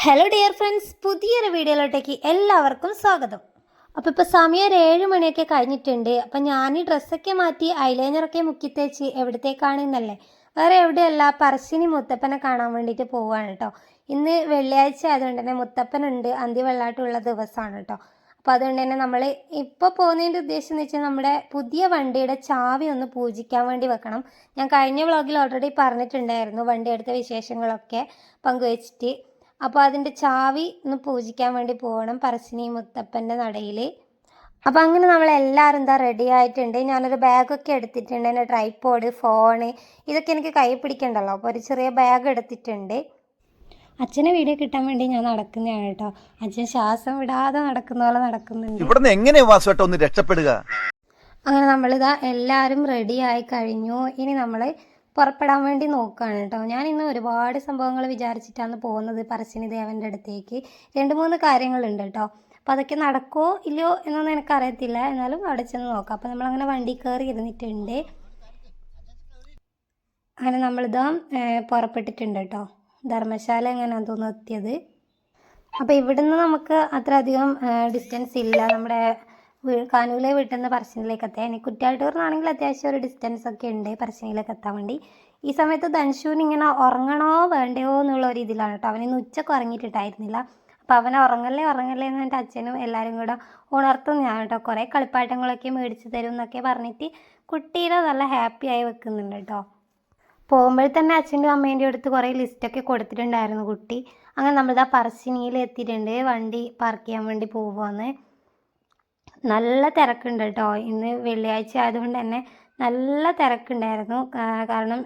Hello dear friends, പുതിയൊരു വീഡിയോയിലോട്ടേക്ക് എല്ലാവർക്കും സ്വാഗതം. അപ്പോൾ ഇപ്പോൾ സമയം ഒരു 7 മണിയൊക്കെ കഴിഞ്ഞിട്ടുണ്ട്. അപ്പം ഞാൻ ഈ ഡ്രസ്സൊക്കെ മാറ്റി ഐലൈനറൊക്കെ മുക്കി തേച്ച് എവിടത്തേക്കാണെന്നല്ലേ, വേറെ എവിടെയല്ല, പറശ്ശിനി മുത്തപ്പനെ കാണാൻ വേണ്ടിയിട്ട് പോവുകയാണ് കേട്ടോ. ഇന്ന് വെള്ളിയാഴ്ച ആയതുകൊണ്ട് തന്നെ മുത്തപ്പനുണ്ട്, അന്തിവെള്ളാട്ടുള്ള ദിവസമാണ് കേട്ടോ. അപ്പോൾ അതുകൊണ്ട് തന്നെ നമ്മൾ ഇപ്പോൾ പോകുന്നതിൻ്റെ ഉദ്ദേശം എന്ന് വെച്ചാൽ നമ്മുടെ പുതിയ വണ്ടിയുടെ ചാവി ഒന്ന് പൂജിക്കാൻ വേണ്ടി വെക്കണം. ഞാൻ കഴിഞ്ഞ വ്ളോഗിൽ ഓൾറെഡി പറഞ്ഞിട്ടുണ്ടായിരുന്നു വണ്ടി എടുത്ത വിശേഷങ്ങളൊക്കെ പങ്കുവച്ചിട്ട്. അപ്പോൾ അതിൻ്റെ ചാവി ഒന്ന് പൂജിക്കാൻ വേണ്ടി പോകണം പറശ്ശിനി മുത്തപ്പൻ്റെ നടയിൽ. അപ്പോൾ അങ്ങനെ നമ്മളെല്ലാവരും എന്താ റെഡി ആയിട്ടുണ്ട്. ഞാനൊരു ബാഗൊക്കെ എടുത്തിട്ടുണ്ട്, എൻ്റെ ട്രൈപോഡ്, ഫോണ്, ഇതൊക്കെ എനിക്ക് കൈ പിടിക്കണ്ടല്ലോ, അപ്പോൾ ഒരു ചെറിയ ബാഗ് എടുത്തിട്ടുണ്ട്. അച്ഛനെ വീഡിയോ കിട്ടാൻ വേണ്ടി ഞാൻ നടക്കുന്നതാണ് കേട്ടോ. അച്ഛൻ ശ്വാസം വിടാതെ നടക്കുന്ന പോലെ നടക്കുന്നുണ്ട്. ഇവിടുന്ന് എങ്ങനെ വാസുവേട്ട ഒന്ന് രക്ഷപ്പെടുക? അങ്ങനെ നമ്മളിതാ എല്ലാവരും റെഡി ആയി കഴിഞ്ഞു. ഇനി നമ്മൾ പുറപ്പെടാൻ വേണ്ടി നോക്കുകയാണ് കേട്ടോ. ഞാൻ ഇന്ന് ഒരുപാട് സംഭവങ്ങൾ വിചാരിച്ചിട്ടാണ് പോകുന്നത് പറശ്ശിനി ദേവൻ്റെ അടുത്തേക്ക്. 2-3 കാര്യങ്ങളുണ്ട് കേട്ടോ. അപ്പോൾ അതൊക്കെ നടക്കുമോ ഇല്ലയോ എന്നൊന്നും എനിക്കറിയത്തില്ല, എന്നാലും അവിടെ ചെന്ന് നോക്കാം. അപ്പോൾ നമ്മളങ്ങനെ വണ്ടി കയറി ഇരുന്നിട്ടുണ്ട്. അങ്ങനെ നമ്മളിതാ പുറപ്പെട്ടിട്ടുണ്ട് കേട്ടോ. ധർമ്മശാല എങ്ങനെയാണെന്ന് തോന്നുന്നു എത്തിയത്. അപ്പോൾ ഇവിടുന്ന് നമുക്ക് അത്ര അധികം ഡിസ്റ്റൻസ് ഇല്ല, നമ്മുടെ കാനൂലെ വീട്ടിൽ നിന്ന് പറശ്ശിനിയിലേക്ക് എത്താൻ. ഇനി കുറ്റ്യാട്ടൂരിനാണെങ്കിൽ അത്യാവശ്യം ഒരു ഡിസ്റ്റൻസ് ഒക്കെ ഉണ്ട് പറശ്ശിനിയിലേക്ക് എത്താൻ വേണ്ടി. ഈ സമയത്ത് ധൻഷുവിന് ഇങ്ങനെ ഉറങ്ങണോ വേണ്ടയോ എന്നുള്ള ഒരു ഇതിലാണ് കേട്ടോ. അവനിന്ന് ഉച്ചക്ക് ഉറങ്ങിയിട്ടുണ്ടായിരുന്നില്ല. അപ്പോൾ അവനെ ഉറങ്ങല്ലേ എന്ന് എൻ്റെ അച്ഛനും എല്ലാവരും കൂടെ ഉണർത്തും ഞാൻ കേട്ടോ. കുറേ കളിപ്പാട്ടങ്ങളൊക്കെ മേടിച്ച് തരും എന്നൊക്കെ പറഞ്ഞിട്ട് കുട്ടീനെ നല്ല ഹാപ്പി ആയി വെക്കുന്നുണ്ട് കേട്ടോ. പോകുമ്പോൾ തന്നെ അച്ഛൻ്റെ അമ്മേൻ്റെ അടുത്ത് കുറേ ലിസ്റ്റൊക്കെ കൊടുത്തിട്ടുണ്ടായിരുന്നു കുട്ടി. അങ്ങനെ നമ്മളിതാ പറശ്ശിനിയിൽ എത്തിയിട്ടുണ്ട്. വണ്ടി പാർക്ക് ചെയ്യാൻ വേണ്ടി പോകുവാന്ന്. നല്ല തിരക്കുണ്ട് കേട്ടോ. ഇന്ന് വെള്ളിയാഴ്ച ആയതുകൊണ്ട് തന്നെ നല്ല തിരക്കുണ്ടായിരുന്നു. കാരണം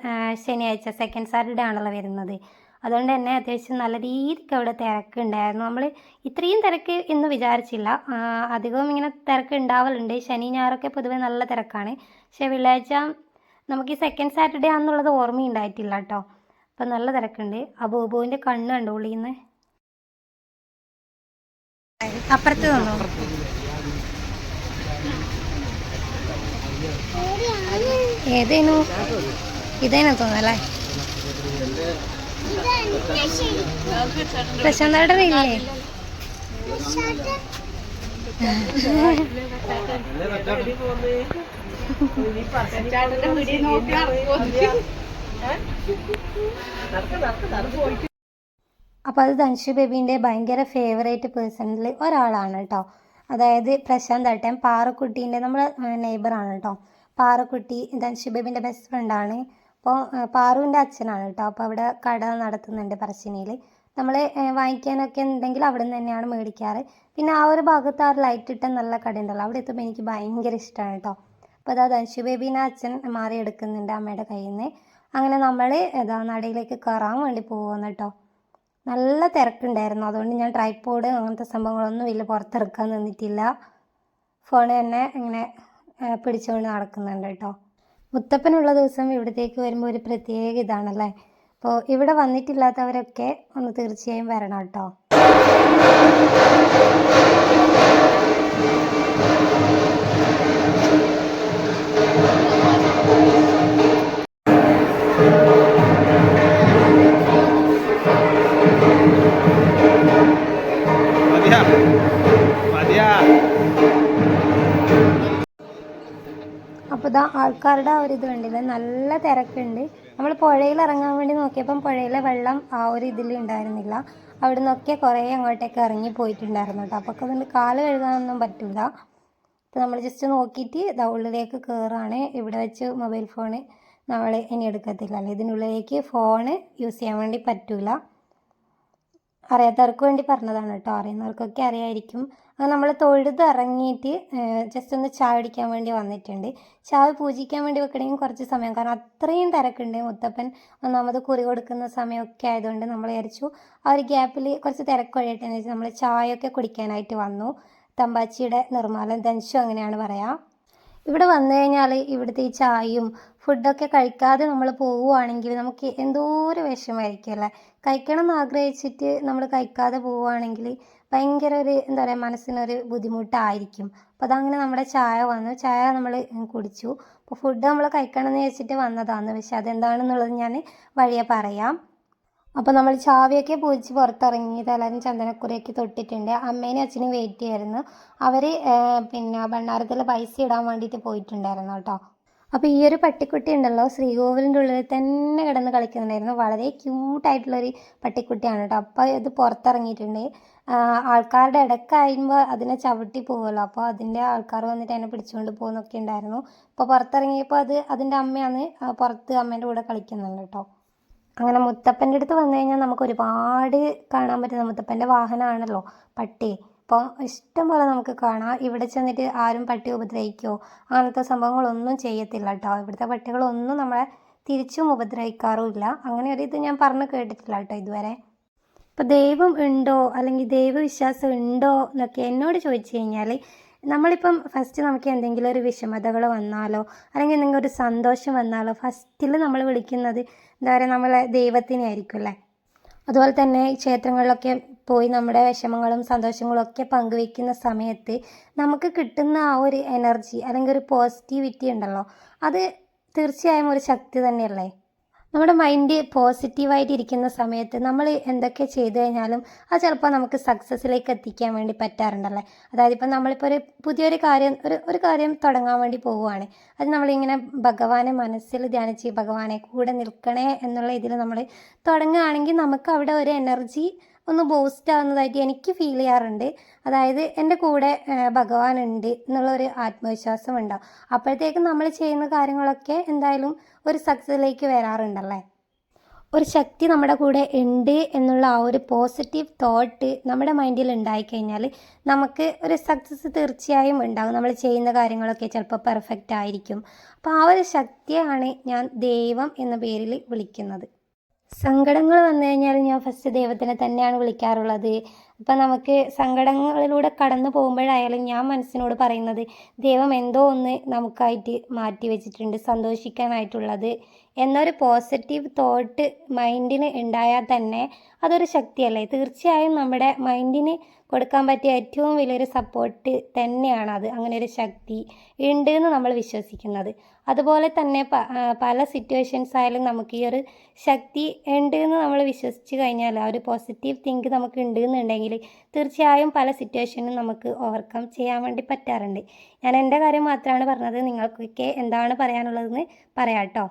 ശനിയാഴ്ച സെക്കൻഡ് സാറ്റർഡേ ആണല്ലോ വരുന്നത്. അതുകൊണ്ട് തന്നെ അത്യാവശ്യം നല്ല രീതിക്ക് അവിടെ തിരക്കുണ്ടായിരുന്നു. നമ്മൾ ഇത്രയും തിരക്ക് എന്ന് വിചാരിച്ചില്ല. അധികവും ഇങ്ങനെ തിരക്ക് ഉണ്ടാവലുണ്ട്. ശനി ഞായറൊക്കെ പൊതുവെ നല്ല തിരക്കാണ്. പക്ഷേ വെള്ളിയാഴ്ച നമുക്ക് ഈ സെക്കൻഡ് സാറ്റർഡേ ആണെന്നുള്ളത് ഓർമ്മയുണ്ടായിട്ടില്ല കേട്ടോ. അപ്പം നല്ല തിരക്കുണ്ട്. ആ ബോബുവിൻ്റെ കണ്ണ് കണ്ടു ഉള്ളിന്ന് അപ്പുറത്ത് തന്നോ. ഏതേനു ഇതേനു തോന്നല്ലേ. പ്രശാന്തേട്ടൻ ഇല്ലേ? അപ്പോൾ അത് ധൻഷു ബേബീൻ്റെ ഭയങ്കര ഫേവറേറ്റ് പേഴ്സണിൽ ഒരാളാണ് കേട്ടോ. അതായത് പ്രശാന്തേട്ടൻ പാറക്കുട്ടീൻ്റെ നമ്മുടെ നെയ്ബറാണ് കേട്ടോ. പാറക്കുട്ടി ധൻഷു ബേബീൻ്റെ ബെസ്റ്റ് ഫ്രണ്ടാണ്. അപ്പോൾ പാറുവിൻ്റെ അച്ഛനാണ് കേട്ടോ. അപ്പോൾ അവിടെ കട നടത്തുന്നുണ്ട് പറശ്ശിനിയിൽ. നമ്മൾ വാങ്ങിക്കാനൊക്കെ ഉണ്ടെങ്കിൽ അവിടെ നിന്ന് തന്നെയാണ് മേടിക്കാറ്. പിന്നെ ആ ഒരു ഭാഗത്ത് ആ ലൈറ്റ് ഇട്ട നല്ല കട ഉണ്ടല്ലോ, അവിടെ എത്തുമ്പോൾ എനിക്ക് ഭയങ്കര ഇഷ്ടമാണ് കേട്ടോ. അപ്പോൾ അതാ ധൻഷു ബേബീനെ അച്ഛൻ മാറിയെടുക്കുന്നുണ്ട് അമ്മയുടെ കയ്യിൽ നിന്ന്. അങ്ങനെ നമ്മൾ നടയിലേക്ക് കയറാൻ വേണ്ടി പോകുന്നു കേട്ടോ. നല്ല തിരക്കുണ്ടായിരുന്നു. അതുകൊണ്ട് ഞാൻ ട്രൈപോഡ് അങ്ങനത്തെ സംഭവങ്ങളൊന്നും വലിയ പുറത്തിറക്കാൻ നിന്നിട്ടില്ല. ഫോൺ തന്നെ ഇങ്ങനെ പിടിച്ചുകൊണ്ട് നടക്കുന്നുണ്ട് കേട്ടോ. മുത്തപ്പനുള്ള ദിവസം ഇവിടത്തേക്ക് വരുമ്പോൾ ഒരു പ്രത്യേക ഇതാണല്ലേ. അപ്പോൾ ഇവിടെ വന്നിട്ടില്ലാത്തവരൊക്കെ ഒന്ന് തീർച്ചയായും വരണം കേട്ടോ. അപ്പോൾ ഇതാ ആൾക്കാരുടെ ആ ഒരു ഇത് കണ്ടില്ലേ, നല്ല തിരക്കുണ്ട്. നമ്മൾ പുഴയിൽ ഇറങ്ങാൻ വേണ്ടി നോക്കിയപ്പം പുഴയിലെ വെള്ളം ആ ഒരു ഇതിൽ ഉണ്ടായിരുന്നില്ല. അവിടെ നിന്നൊക്കെ കുറേ അങ്ങോട്ടേക്ക് ഇറങ്ങി പോയിട്ടുണ്ടായിരുന്നു കേട്ടോ. അപ്പോൾ അതുകൊണ്ട് കാല് കഴുകാനൊന്നും പറ്റില്ല. അപ്പോൾ നമ്മൾ ജസ്റ്റ് നോക്കിയിട്ട് ഇതാ ഉള്ളിലേക്ക് കയറാണ്. ഇവിടെ വെച്ച് മൊബൈൽ ഫോണ് നമ്മൾ ഇനി എടുക്കത്തില്ലല്ലോ. ഇതിനുള്ളിലേക്ക് ഫോണ് യൂസ് ചെയ്യാൻ വേണ്ടി പറ്റില്ല. അറിയാത്തവർക്ക് വേണ്ടി പറഞ്ഞതാണ് കേട്ടോ. അറിയുന്നവർക്കൊക്കെ അറിയായിരിക്കും. അങ്ങനെ നമ്മൾ തൊഴുത് ഇറങ്ങിയിട്ട് ജസ്റ്റ് ഒന്ന് ചായ കുടിക്കാൻ വേണ്ടി വന്നിട്ടുണ്ട്. ചായ പൂജിക്കാൻ വേണ്ടി വെക്കണമെങ്കിൽ കുറച്ച് സമയം, കാരണം അത്രയും തിരക്കുണ്ട്. മുത്തപ്പൻ ഒന്നാമത് കുറി കൊടുക്കുന്ന സമയമൊക്കെ ആയതുകൊണ്ട് നമ്മൾ വിചാരിച്ചു ആ ഒരു ഗ്യാപ്പിൽ കുറച്ച് തിരക്ക് കഴിയട്ടെ എന്ന് വെച്ചാൽ നമ്മൾ ചായയൊക്കെ കുടിക്കാനായിട്ട് വന്നു. തമ്പാച്ചിയുടെ നിർമ്മാലം ധൻഷു അങ്ങനെയാണ് പറയാം. ഇവിടെ വന്നു കഴിഞ്ഞാൽ ഇവിടുത്തെ ഈ ചായയും ഫുഡൊക്കെ കഴിക്കാതെ നമ്മൾ പോവുകയാണെങ്കിൽ നമുക്ക് എന്തോ ഒരു വിഷമമായിരിക്കും അല്ലേ. കഴിക്കണം എന്ന് ആഗ്രഹിച്ചിട്ട് നമ്മൾ കഴിക്കാതെ പോവുകയാണെങ്കിൽ ഭയങ്കര ഒരു എന്താ പറയുക, മനസ്സിനൊരു ബുദ്ധിമുട്ടായിരിക്കും. അപ്പോൾ അതങ്ങനെ നമ്മുടെ ചായ വന്നു, ചായ നമ്മൾ കുടിച്ചു. അപ്പോൾ ഫുഡ് നമ്മൾ കഴിക്കണം എന്ന് വെച്ചിട്ട് വന്നതാണ്, പക്ഷെ അതെന്താണെന്നുള്ളത് ഞാൻ വഴിയെ പറയാം. അപ്പോൾ നമ്മൾ ചാവിയൊക്കെ പൂജിച്ച് പുറത്തിറങ്ങി തലേന്ന് ചന്ദനക്കുറിയൊക്കെ തൊട്ടിട്ടുണ്ട്. അമ്മേനും അച്ഛനും വെയിറ്റ് ചെയ്യായിരുന്നു. അവർ പിന്നെ ഭണ്ണാരത്തിൽ പൈസ ഇടാൻ വേണ്ടിയിട്ട് പോയിട്ടുണ്ടായിരുന്നു കേട്ടോ. അപ്പോൾ ഈ ഒരു പട്ടിക്കുട്ടി ഉണ്ടല്ലോ ശ്രീകോവിലിൻ്റെ ഉള്ളിൽ തന്നെ കിടന്ന് കളിക്കുന്നുണ്ടായിരുന്നു. വളരെ ക്യൂട്ടായിട്ടുള്ളൊരു പട്ടിക്കുട്ടിയാണ് കേട്ടോ. അപ്പോൾ ഇത് പുറത്തിറങ്ങിയിട്ടുണ്ട്. ആൾക്കാരുടെ ഇടയ്ക്കായുമ്പോൾ അതിനെ ചവിട്ടി പോകുമല്ലോ, അപ്പോൾ അതിൻ്റെ ആൾക്കാർ വന്നിട്ട് അതിനെ പിടിച്ചുകൊണ്ട് പോകുന്നൊക്കെ ഉണ്ടായിരുന്നു. അപ്പോൾ പുറത്തിറങ്ങിയപ്പോൾ അതിൻ്റെ അമ്മയാണ് പുറത്ത് അമ്മേൻ്റെ കൂടെ കളിക്കുന്നുണ്ട് കേട്ടോ. അങ്ങനെ മുത്തപ്പൻ്റെ അടുത്ത് വന്നു കഴിഞ്ഞാൽ നമുക്ക് ഒരുപാട് കാണാൻ പറ്റുന്ന മുത്തപ്പൻ്റെ വാഹനമാണല്ലോ പട്ടി. അപ്പോൾ ഇഷ്ടം പോലെ നമുക്ക് കാണാം. ഇവിടെ ചെന്നിട്ട് ആരും പട്ടി ഉപദ്രവിക്കുകയോ അങ്ങനത്തെ സംഭവങ്ങളൊന്നും ചെയ്യത്തില്ല കേട്ടോ. ഇവിടുത്തെ പട്ടികളൊന്നും നമ്മളെ തിരിച്ചും ഉപദ്രവിക്കാറുമില്ല. അങ്ങനെ ഒരു ഇത് ഞാൻ പറഞ്ഞു കേട്ടിട്ടില്ല കേട്ടോ ഇതുവരെ. ഇപ്പോൾ ദൈവം ഉണ്ടോ അല്ലെങ്കിൽ ദൈവവിശ്വാസം ഉണ്ടോ എന്നൊക്കെ എന്നോട് ചോദിച്ചു കഴിഞ്ഞാൽ, നമ്മളിപ്പം ഫസ്റ്റ് നമുക്ക് എന്തെങ്കിലും ഒരു വിഷമതകൾ വന്നാലോ അല്ലെങ്കിൽ എന്തെങ്കിലും ഒരു സന്തോഷം വന്നാലോ ഫസ്റ്റിൽ നമ്മൾ വിളിക്കുന്നത് എന്താ പറയുക, നമ്മളെ ദൈവത്തിനെ ആയിരിക്കും അല്ലേ. അതുപോലെ തന്നെ ക്ഷേത്രങ്ങളിലൊക്കെ പോയി നമ്മുടെ വിഷമങ്ങളും സന്തോഷങ്ങളും ഒക്കെ പങ്കുവയ്ക്കുന്ന സമയത്ത് നമുക്ക് കിട്ടുന്ന ആ ഒരു എനർജി അല്ലെങ്കിൽ ഒരു പോസിറ്റിവിറ്റി ഉണ്ടല്ലോ, അത് തീർച്ചയായും ഒരു ശക്തി തന്നെയല്ലേ. നമ്മുടെ മൈൻഡ് പോസിറ്റീവായിട്ട് ഇരിക്കുന്ന സമയത്ത് നമ്മൾ എന്തൊക്കെ ചെയ്തു കഴിഞ്ഞാലും അത് ചിലപ്പോൾ നമുക്ക് സക്സസ്സിലേക്ക് എത്തിക്കാൻ വേണ്ടി പറ്റാറുണ്ടല്ലേ. അതായത് ഇപ്പം നമ്മളിപ്പോൾ ഒരു പുതിയൊരു കാര്യം ഒരു കാര്യം തുടങ്ങാൻ വേണ്ടി പോവുകയാണ്. അത് നമ്മളിങ്ങനെ ഭഗവാനെ മനസ്സിൽ ധ്യാനിച്ച് ഭഗവാനെ കൂടെ നിൽക്കണേ എന്നുള്ള ഇതിൽ നമ്മൾ തുടങ്ങുകയാണെങ്കിൽ നമുക്ക് അവിടെ ഒരു എനർജി ഒന്ന് ബൂസ്റ്റ് ആവുന്നതായിട്ട് എനിക്ക് ഫീൽ ചെയ്യാറുണ്ട്. അതായത് എൻ്റെ കൂടെ ഭഗവാനുണ്ട് എന്നുള്ളൊരു ആത്മവിശ്വാസം ഉണ്ടാവും. അപ്പോഴത്തേക്കും നമ്മൾ ചെയ്യുന്ന കാര്യങ്ങളൊക്കെ എന്തായാലും ഒരു സക്സസ്സിലേക്ക് വരാറുണ്ടല്ലേ. ഒരു ശക്തി നമ്മുടെ കൂടെ ഉണ്ട് എന്നുള്ള ആ ഒരു പോസിറ്റീവ് തോട്ട് നമ്മുടെ മൈൻഡിൽ ഉണ്ടായിക്കഴിഞ്ഞാൽ നമുക്ക് ഒരു സക്സസ് തീർച്ചയായും ഉണ്ടാകും. നമ്മൾ ചെയ്യുന്ന കാര്യങ്ങളൊക്കെ ചിലപ്പോൾ പെർഫെക്റ്റ് ആയിരിക്കും. അപ്പോൾ ആ ഒരു ശക്തിയാണ് ഞാൻ ദൈവം എന്ന പേരിൽ വിളിക്കുന്നത്. സങ്കടങ്ങൾ വന്നു കഴിഞ്ഞാൽ ഞാൻ ഫസ്റ്റ് ദൈവത്തിനെ തന്നെയാണ് വിളിക്കാറുള്ളത്. ഇപ്പം നമുക്ക് സങ്കടങ്ങളിലൂടെ കടന്നു പോകുമ്പോഴായാലും ഞാൻ മനസ്സിനോട് പറയുന്നത് ദൈവം എന്തോ ഒന്ന് നമുക്കായിട്ട് മാറ്റി വെച്ചിട്ടുണ്ട് സന്തോഷിക്കാനായിട്ടുള്ളത് എന്നൊരു പോസിറ്റീവ് തോട്ട് മൈൻഡിന് ഉണ്ടായാൽ തന്നെ അതൊരു ശക്തിയല്ലേ. തീർച്ചയായും നമ്മുടെ മൈൻഡിന് കൊടുക്കാൻ പറ്റിയ ഏറ്റവും വലിയൊരു സപ്പോർട്ട് തന്നെയാണ് അത്. അങ്ങനെ ഒരു ശക്തി ഉണ്ട് എന്ന് നമ്മൾ വിശ്വസിക്കുന്നത്. അതുപോലെ തന്നെ പല സിറ്റുവേഷൻസ് ആയാലും നമുക്ക് ഈ ഒരു ശക്തി ഉണ്ട് എന്ന് നമ്മൾ വിശ്വസിച്ച് കഴിഞ്ഞാൽ, ആ ഒരു പോസിറ്റീവ് തിങ്ക് നമുക്ക് ഉണ്ട് എന്നുണ്ടെങ്കിൽ തീർച്ചയായും പല സിറ്റുവേഷനും നമുക്ക് ഓവർകം ചെയ്യാൻ വേണ്ടി പറ്റാറുണ്ട്. ഞാൻ എൻ്റെ കാര്യം മാത്രമാണ് പറഞ്ഞത്. നിങ്ങൾക്കൊക്കെ എന്താണ് പറയാനുള്ളതെന്ന് പറയാം കേട്ടോ.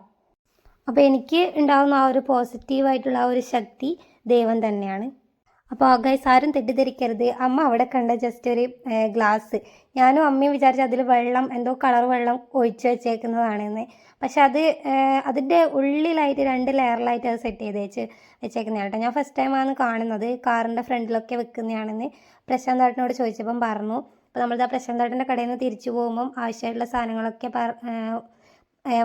അപ്പോൾ എനിക്ക് ഉണ്ടാകുന്ന ആ ഒരു പോസിറ്റീവായിട്ടുള്ള ആ ഒരു ശക്തി ദൈവം തന്നെയാണ്. അപ്പോൾ ഗൈസ് ആരും തെറ്റിദ്ധരിക്കരുത്. അമ്മ അവിടെ കണ്ട ജസ്റ്റ് ഒരു ഗ്ലാസ്, ഞാനും അമ്മയും വിചാരിച്ചു അതിൽ വെള്ളം എന്തോ കളർ വെള്ളം ഒഴിച്ച് വെച്ചേക്കുന്നതാണെന്ന്. പക്ഷെ അതിൻ്റെ ഉള്ളിലായിട്ട് 2 ലെയറിലായിട്ട് അത് സെറ്റ് ചെയ്ത് വെച്ചേക്കുന്നതാണ് കേട്ടോ. ഞാൻ ഫസ്റ്റ് ടൈമാണ് കാണുന്നത്. കാറിൻ്റെ ഫ്രണ്ടിലൊക്കെ വെക്കുന്നതാണെന്ന് പ്രശാന്ത് ഏട്ടനോട് ചോദിച്ചപ്പം പറഞ്ഞു. അപ്പോൾ നമ്മളിത് ആ പ്രശാന്ത് ഏട്ടൻ്റെ കടയിൽ നിന്ന് തിരിച്ചു പോകുമ്പം ആവശ്യമായിട്ടുള്ള സാധനങ്ങളൊക്കെ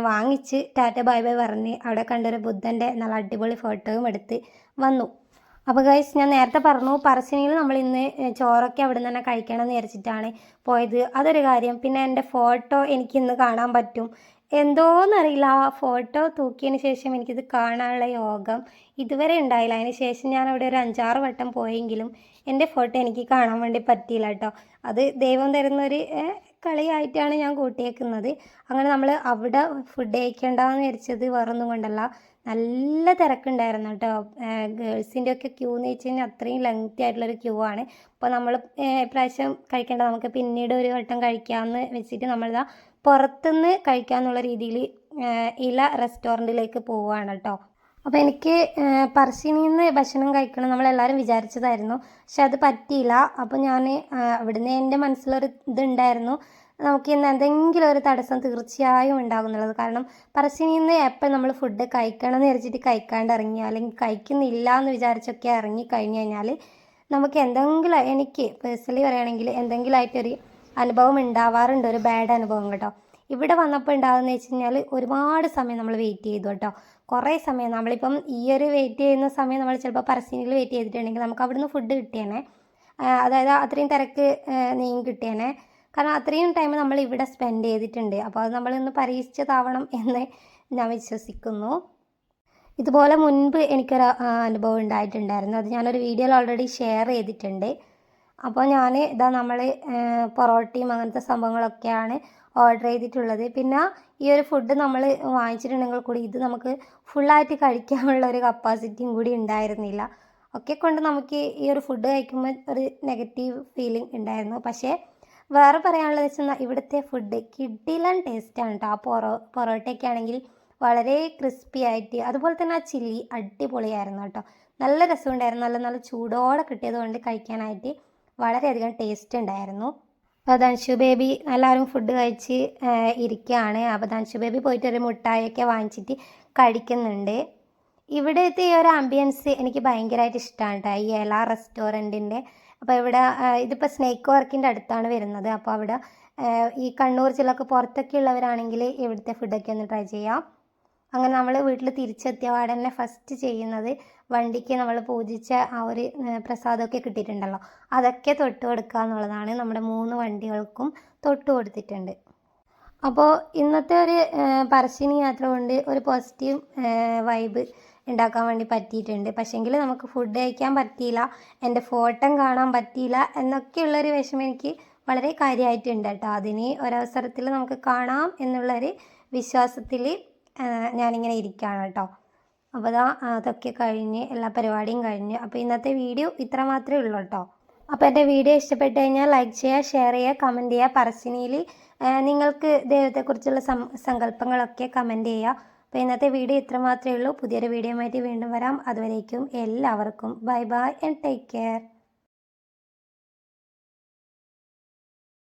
വാങ്ങിച്ച് ടാറ്റ ബൈ ബൈ പറഞ്ഞ് അവിടെ കണ്ടൊരു ബുദ്ധൻ്റെ നല്ല അടിപൊളി ഫോട്ടോയും എടുത്ത് വന്നു. അപ്പോൾ ഗൈസ് ഞാൻ നേരത്തെ പറഞ്ഞു പറശ്ശിനിയിൽ നമ്മൾ ഇന്ന് ചോറൊക്കെ അവിടെ നിന്ന് തന്നെ കഴിക്കണം എന്ന് വിചാരിച്ചിട്ടാണ് പോയത്. അതൊരു കാര്യം. പിന്നെ എൻ്റെ ഫോട്ടോ എനിക്കിന്ന് കാണാൻ പറ്റും. എന്തോന്നറിയില്ല, ആ ഫോട്ടോ തൂക്കിയതിന് ശേഷം എനിക്കിത് കാണാനുള്ള യോഗം ഇതുവരെ ഉണ്ടായില്ല. അതിന് ശേഷം ഞാൻ അവിടെ ഒരു 5-6 വട്ടം പോയെങ്കിലും എൻ്റെ ഫോട്ടോ എനിക്ക് കാണാൻ വേണ്ടി പറ്റിയില്ല കേട്ടോ. അത് ദൈവം തരുന്നൊരു കളിയായിട്ടാണ് ഞാൻ കൂട്ടിയേക്കുന്നത്. അങ്ങനെ നമ്മൾ അവിടെ ഫുഡ് കഴിക്കേണ്ടെന്ന് വിചാരിച്ചത് വേറൊന്നും കൊണ്ടല്ല, നല്ല തിരക്കുണ്ടായിരുന്നു കേട്ടോ. ഗേൾസിൻ്റെ ഒക്കെ ക്യൂ എന്ന് വെച്ച് കഴിഞ്ഞാൽ അത്രയും ലെങ്തി ആയിട്ടുള്ളൊരു ക്യൂ ആണ്. അപ്പോൾ നമ്മൾ ഇപ്രാവശ്യം കഴിക്കേണ്ട, നമുക്ക് പിന്നീട് ഒരു വട്ടം കഴിക്കാമെന്ന് വെച്ചിട്ട് നമ്മളിതാ പുറത്തുനിന്ന് കഴിക്കാമെന്നുള്ള രീതിയിൽ ഇല റെസ്റ്റോറൻറ്റിലേക്ക് പോവുകയാണ് കേട്ടോ. അപ്പോൾ എനിക്ക് പറശ്ശിനിയിൽ നിന്ന് ഭക്ഷണം കഴിക്കണം നമ്മളെല്ലാവരും വിചാരിച്ചതായിരുന്നു. പക്ഷെ അത് പറ്റിയില്ല. അപ്പോൾ ഞാൻ അവിടുന്ന് എൻ്റെ മനസ്സിലൊരു ഇതുണ്ടായിരുന്നു, നമുക്ക് ഇന്ന് എന്തെങ്കിലും ഒരു തടസ്സം തീർച്ചയായും ഉണ്ടാകുന്നുള്ളത്. കാരണം പറശ്ശിനിയിൽ നിന്ന് എപ്പോൾ നമ്മൾ ഫുഡ് കഴിക്കണം എന്ന് വിചാരിച്ചിട്ട് കഴിക്കാണ്ട് ഇറങ്ങി, അല്ലെങ്കിൽ കഴിക്കുന്നില്ല എന്ന് വിചാരിച്ചൊക്കെ ഇറങ്ങി കഴിഞ്ഞ് കഴിഞ്ഞാൽ നമുക്ക് എന്തെങ്കിലും, എനിക്ക് പേഴ്സണലി പറയുകയാണെങ്കിൽ എന്തെങ്കിലും ആയിട്ടൊരു അനുഭവം ഉണ്ടാവാറുണ്ട്, ഒരു ബാഡ് അനുഭവം കേട്ടോ. ഇവിടെ വന്നപ്പോൾ ഉണ്ടാകുന്ന വെച്ച് കഴിഞ്ഞാൽ ഒരുപാട് സമയം നമ്മൾ വെയിറ്റ് ചെയ്തു കേട്ടോ. കുറേ സമയം നമ്മളിപ്പം ഈ ഒരു വെയിറ്റ് ചെയ്യുന്ന സമയം നമ്മൾ ചിലപ്പോൾ പറശ്ശിനിയിൽ വെയിറ്റ് ചെയ്തിട്ടുണ്ടെങ്കിൽ നമുക്ക് അവിടുന്ന് ഫുഡ് കിട്ടിയേനെ, അതായത് അത്രയും തിരക്ക് നീങ്ങി കിട്ടിയേനെ. കാരണം അത്രയും ടൈം നമ്മൾ ഇവിടെ സ്പെൻഡ് ചെയ്തിട്ടുണ്ട്. അപ്പോൾ അത് നമ്മളിന്ന് പരീക്ഷിച്ചതാവണം എന്ന് ഞാൻ വിശ്വസിക്കുന്നു. ഇതുപോലെ മുൻപ് എനിക്കൊരു അനുഭവം ഉണ്ടായിട്ടുണ്ടായിരുന്നു. അത് ഞാനൊരു വീഡിയോയിൽ ഓൾറെഡി ഷെയർ ചെയ്തിട്ടുണ്ട്. അപ്പോൾ ഞാൻ ഇതാ നമ്മൾ പൊറോട്ടയും അങ്ങനത്തെ സംഭവങ്ങളൊക്കെയാണ് ഓർഡർ ചെയ്തിട്ടുള്ളത്. പിന്നെ ഈ ഒരു ഫുഡ് നമ്മൾ വാങ്ങിച്ചിട്ടുണ്ടെങ്കിൽ കൂടി ഇത് നമുക്ക് ഫുള്ളായിട്ട് കഴിക്കാനുള്ള ഒരു കപ്പാസിറ്റിയും കൂടി ഉണ്ടായിരുന്നില്ല. ഒക്കെ കൊണ്ട് നമുക്ക് ഈ ഒരു ഫുഡ് കഴിക്കുമ്പോൾ ഒരു നെഗറ്റീവ് ഫീലിംഗ് ഉണ്ടായിരുന്നു. പക്ഷേ വേറെ പറയാനുള്ളത് വെച്ചാൽ ഇവിടുത്തെ ഫുഡ് കിഡിലൻ ടേസ്റ്റാണ് കേട്ടോ. ആ പൊറോട്ടയൊക്കെ ആണെങ്കിൽ വളരെ ക്രിസ്പി ആയിട്ട്, അതുപോലെ തന്നെ ആ ചില്ലി അടിപൊളിയായിരുന്നു കേട്ടോ. നല്ല രസമുണ്ടായിരുന്നു. നല്ല നല്ല ചൂടോടെ കിട്ടിയത് കൊണ്ട് കഴിക്കാനായിട്ട് വളരെയധികം ടേസ്റ്റ് ഉണ്ടായിരുന്നു. അപ്പോൾ ധൻഷു ബേബി എല്ലാവരും ഫുഡ് കഴിച്ച് ഇരിക്കുകയാണ്. അപ്പോൾ ധൻഷു ബേബി പോയിട്ട് ഒരു മുട്ടായൊക്കെ വാങ്ങിച്ചിട്ട് കഴിക്കുന്നുണ്ട്. ഇവിടുത്തെ ഈ ഒരു ആംബിയൻസ് എനിക്ക് ഭയങ്കരമായിട്ട് ഇഷ്ടമാണ് കേട്ടോ, ഈ എല്ലാ റെസ്റ്റോറൻറ്റിൻ്റെ. അപ്പോൾ ഇവിടെ ഇതിപ്പോൾ സ്നേക്ക് വർക്കിൻ്റെ അടുത്താണ് വരുന്നത്. അപ്പോൾ അവിടെ ഈ കണ്ണൂർ ജില്ലക്ക് പുറത്തൊക്കെ ഉള്ളവരാണെങ്കിൽ ഇവിടുത്തെ ഫുഡൊക്കെ ഒന്ന് ട്രൈ ചെയ്യാം. അങ്ങനെ നമ്മൾ വീട്ടിൽ തിരിച്ചെത്തിയ പാടന്നെ ഫസ്റ്റ് ചെയ്യുന്നത് വണ്ടിക്ക് നമ്മൾ പൂജിച്ച ആ ഒരു പ്രസാദമൊക്കെ കിട്ടിയിട്ടുണ്ടല്ലോ, അതൊക്കെ തൊട്ട് കൊടുക്കുക എന്നുള്ളതാണ്. നമ്മുടെ 3 വണ്ടികൾക്കും തൊട്ട് കൊടുത്തിട്ടുണ്ട്. അപ്പോൾ ഇന്നത്തെ ഒരു പറശ്ശിനി യാത്ര കൊണ്ട് ഒരു പോസിറ്റീവ് വൈബ് ഉണ്ടാക്കാൻ വേണ്ടി പറ്റിയിട്ടുണ്ട്. പക്ഷേങ്കിൽ നമുക്ക് ഫുഡ് കഴിക്കാൻ പറ്റിയില്ല, എൻ്റെ ഫോട്ടോ കാണാൻ പറ്റിയില്ല എന്നൊക്കെയുള്ളൊരു വിഷമം എനിക്ക് വളരെ കാര്യമായിട്ടുണ്ട് കേട്ടോ. അതിന് ഒരവസരത്തിൽ നമുക്ക് കാണാം എന്നുള്ളൊരു വിശ്വാസത്തിൽ ഞാനിങ്ങനെ ഇരിക്കുകയാണ് കേട്ടോ. അപ്പോൾ അതൊക്കെ കഴിഞ്ഞ് എല്ലാ പരിപാടിയും കഴിഞ്ഞ്. അപ്പോൾ ഇന്നത്തെ വീഡിയോ ഇത്ര മാത്രമേ ഉള്ളൂ കേട്ടോ. അപ്പോൾ എൻ്റെ വീഡിയോ ഇഷ്ടപ്പെട്ട് കഴിഞ്ഞാൽ ലൈക്ക് ചെയ്യുക, ഷെയർ ചെയ്യുക, കമൻറ്റ് ചെയ്യുക. പറശ്ശിനിയിൽ നിങ്ങൾക്ക് ദൈവത്തെക്കുറിച്ചുള്ള സങ്കല്പങ്ങളൊക്കെ കമൻറ്റ് ചെയ്യുക. അപ്പോൾ ഇന്നത്തെ വീഡിയോ ഇത്ര മാത്രമേ ഉള്ളൂ. പുതിയൊരു വീഡിയോ ആയിട്ട് വീണ്ടും വരാം. അതുവരേക്കും എല്ലാവർക്കും bye bye and take care.